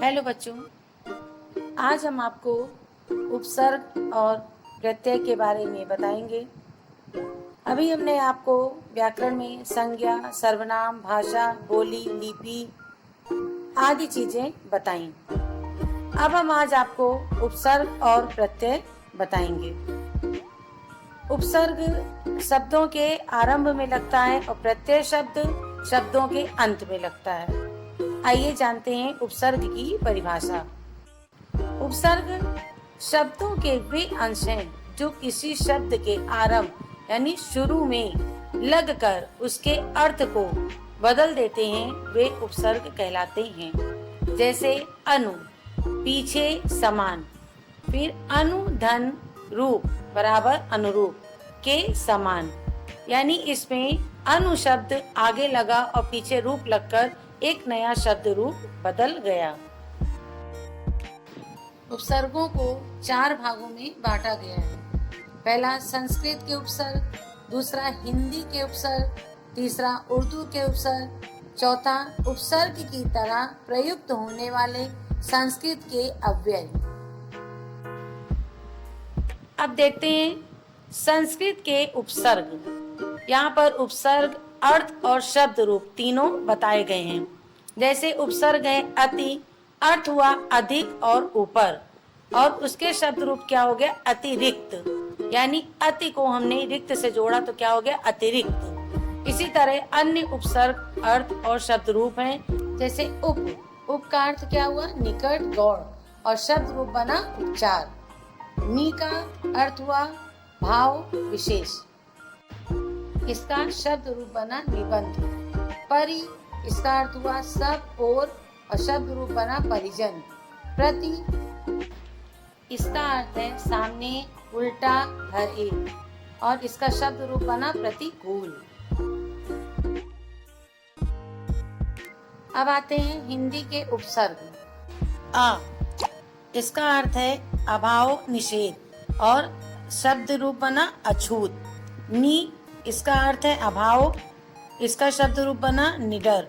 Hello बच्चों, आज हम आपको उपसर्ग और प्रत्यय के बारे में बताएंगे। अभी हमने आपको व्याकरण में संज्ञा, सर्वनाम, भाषा, बोली, लिपि आदि चीजें बताई। अब हम आज आपको उपसर्ग और प्रत्यय बताएंगे। उपसर्ग शब्दों के आरंभ में लगता है और प्रत्यय शब्द शब्दों के अंत में लगता है। आइए जानते हैं उपसर्ग की परिभाषा। उपसर्ग शब्दों के वे अंश हैं जो किसी शब्द के आरंभ यानी शुरू में लगकर उसके अर्थ को बदल देते हैं, वे उपसर्ग कहलाते हैं। जैसे अनु पीछे समान, फिर अनु धन रूप बराबर अनुरूप के समान, यानी इसमें अनु शब्द आगे लगा और पीछे रूप लगकर एक नया शब्द रूप बदल गया। उपसर्गों को 4 भागों में बांटा गया है। पहला संस्कृत के उपसर्ग, दूसरा हिंदी के उपसर्ग, तीसरा उर्दू के उपसर्ग, चौथा उपसर्ग की तरह प्रयुक्त होने वाले संस्कृत के अव्यय। अब देखते हैं संस्कृत के उपसर्ग। यहाँ पर उपसर्ग अर्थ और शब्द रूप तीनों बताए गए हैं। जैसे उपसर्ग है अति, अर्थ हुआ अधिक और ऊपर, और उसके शब्द रूप क्या हो गया अतिरिक्त, यानी अति को हमने रिक्त से जोड़ा तो क्या हो गया अतिरिक्त। इसी तरह अन्य उपसर्ग अर्थ और शब्द रूप हैं। जैसे उप का अर्थ क्या हुआ निकट गौड़ और शब्द रूप बना उपचार। नी का अर्थ हुआ भाव विशेष, इसका शब्द रूप बना निबंध। परि इसका अर्थ हुआ सब और शब्द रूप बना परिजन। प्रति इसका अर्थ है सामने, उल्टा, हर एक, और इसका शब्द रूप बना प्रतिकूल। अब आते हैं हिंदी के उपसर्ग। आ इसका अर्थ है अभाव निषेध और शब्द रूप बना अछूत। नी इसका अर्थ है अभाव, इसका शब्द रूप बना निडर।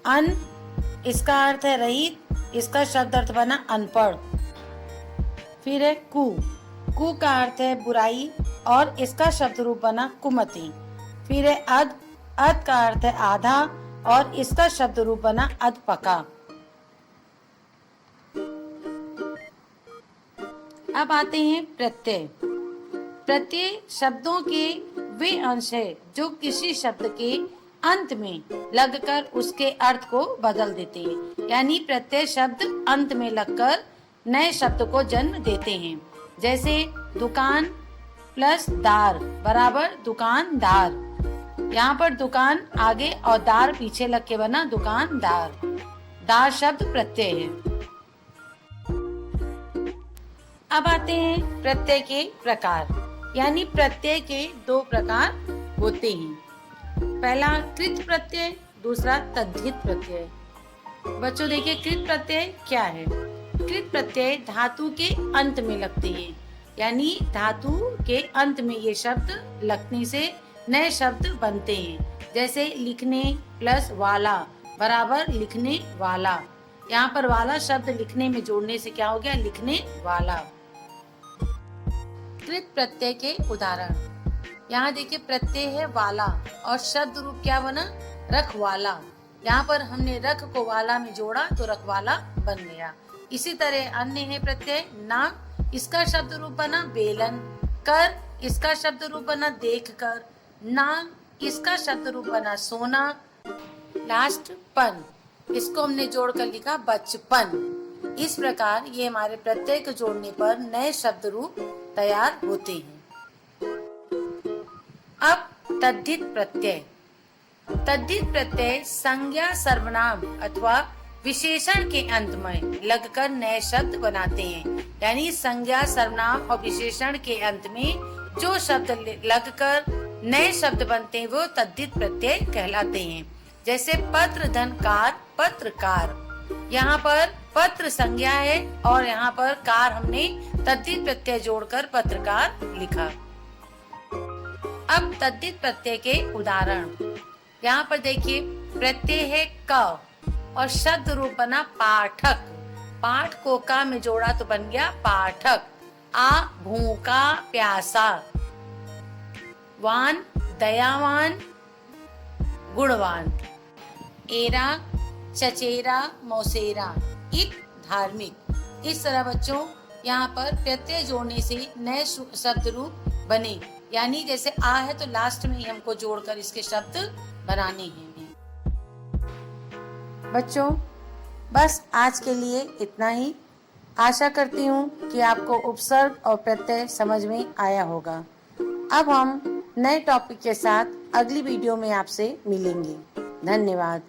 अन इसका अर्थ है रहित, इसका शब्द अर्थ बना अनपढ़। फिर है कु का अर्थ है बुराई और इसका शब्द रूप बना कुमति। फिर है अध का अर्थ है आधा और इसका शब्द रूप बना अधपका। अब आते हैं प्रत्यय। प्रत्यय शब्दों के वे अंश है जो किसी शब्द के अंत में लगकर उसके अर्थ को बदल देते हैं, यानी प्रत्यय शब्द अंत में लगकर नए शब्द को जन्म देते हैं। जैसे दुकान प्लस दार बराबर दुकानदार। यहाँ पर दुकान आगे और दार पीछे लग के बना दुकानदार। दार शब्द प्रत्यय है। अब आते हैं प्रत्यय के प्रकार, यानी प्रत्यय के 2 प्रकार होते हैं। पहला कृत प्रत्यय, दूसरा तद्धित प्रत्यय। बच्चों देखिए कृत प्रत्यय क्या है। कृत प्रत्यय धातु के अंत में लगते हैं, यानी धातु के अंत में ये शब्द लगने से नए शब्द बनते हैं। जैसे लिखने प्लस वाला बराबर लिखने वाला। यहाँ पर वाला शब्द लिखने में जोड़ने से क्या हो गया लिखने वाला। कृत प्रत्यय के उदाहरण, यहाँ देखिए प्रत्यय है वाला और शब्द रूप क्या बना रखवाला। यहाँ पर हमने रख को वाला में जोड़ा तो रखवाला बन गया। इसी तरह अन्य है प्रत्यय ना, इसका शब्द रूप बना बेलन। कर इसका शब्द रूप बना देख कर। ना इसका शब्द रूप बना सोना। लास्ट पन, इसको हमने जोड़कर लिखा बचपन। इस प्रकार ये हमारे प्रत्यय को जोड़ने पर नए शब्द रूप तैयार होते हैं। अब तद्धित प्रत्यय। तद्धित प्रत्यय संज्ञा, सर्वनाम अथवा विशेषण के अंत में लगकर नए शब्द बनाते हैं, यानी संज्ञा, सर्वनाम और विशेषण के अंत में जो शब्द लगकर नए शब्द बनते हैं वो तद्धित प्रत्यय कहलाते हैं। जैसे पत्र धन कार पत्रकार। यहाँ पर पत्र संज्ञा है और यहाँ पर कार हमने तद्धित प्रत्यय जोड़कर पत्रकार लिखा। अब तद्धित प्रत्यय के उदाहरण, यहाँ पर देखिए प्रत्यय है क और शब्द रूप बना पाठक। पाठ को का में जोड़ा तो बन गया पाठक। आ भूखा प्यासा, वान दयावान गुणवान, एरा चचेरा मौसेरा, इत धार्मिक। इस तरह बच्चों यहाँ पर प्रत्यय जोड़ने से नए शब्द रूप बने, यानी जैसे आ है तो लास्ट में ही हमको जोड़कर इसके शब्द बनाने हैं। बच्चों बस आज के लिए इतना ही। आशा करती हूँ कि आपको उपसर्ग और प्रत्यय समझ में आया होगा। अब हम नए टॉपिक के साथ अगली वीडियो में आपसे मिलेंगे। धन्यवाद।